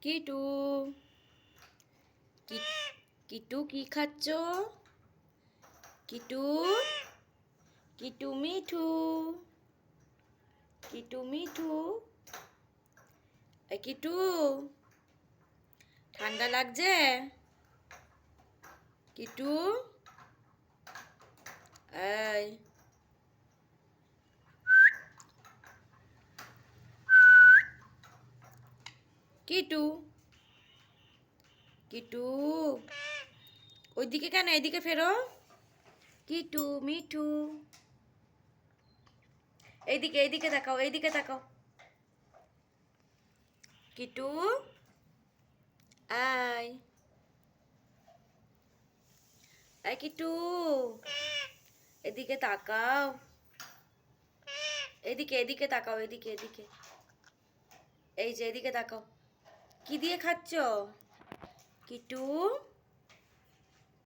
কিটু কিটু কি খাচ্ছ? কিটু কিটু মিঠু কিটু মিঠু কিটু ঠান্ডা লাগছে? কিটু এই কিটু কিটু ওইদিকে কেন, এদিকে ফেরো। কিটু মিঠু এইদিকে এইদিকে তাকাও, এইদিকে তাকাও। কিটু আই আই কিটু এদিকে তাকাও, এদিকে এদিকে তাকাও, এদিকে এদিকে, এই যে এদিকে তাকাও। কি দিয়ে খাচ্ছ কিটু?